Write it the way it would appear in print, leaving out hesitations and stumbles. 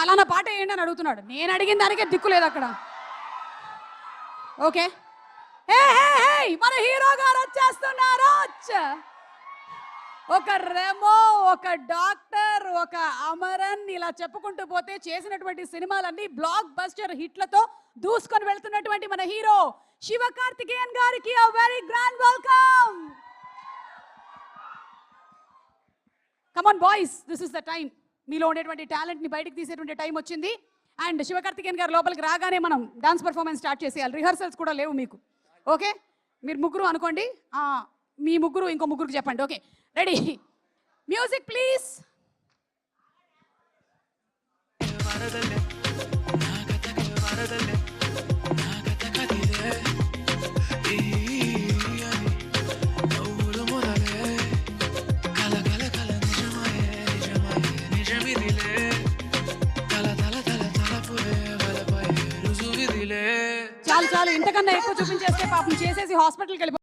పలానా పాట వేయండి అని అడుగుతున్నాడు. నేను అడిగిన దానికే దిక్కు లేదు అక్కడ. ఓకే, మన హీరో గారు వచ్చేస్తున్నారు. ఒక రెమో, ఒక డాక్టర్, ఒక అమరన్, ఇలా చెప్పుకుంటూ పోతే చేసినటువంటి సినిమాలన్నీ బ్లాక్ బస్టర్ హిట్లతో దూసుకొని వెళ్తున్నటువంటి మన హీరో శివకార్తికేయన్ గారికి a very grand welcome. Come on boys, this is the time. మీలో ఉండేటువంటి టాలెంట్ని బయటికి తీసేటువంటి టైం వచ్చింది. అండ్ శివకార్తికేయన్ గారు లోపలికి రాగానే మనం డాన్స్ పర్ఫార్మెన్స్ స్టార్ట్ చేసేయాలి. రిహర్సల్స్ కూడా లేవు మీకు. ఓకే, మీరు ముగ్గురు అనుకోండి, మీ ముగ్గురు ఇంకో ముగ్గురికి చెప్పండి. Okay, ready, music please. చాలు చాలు, ఇంతకన్నా ఎక్కువ చూపించేస్తే పాపం చేసేసి హాస్పిటల్కి వెళ్ళి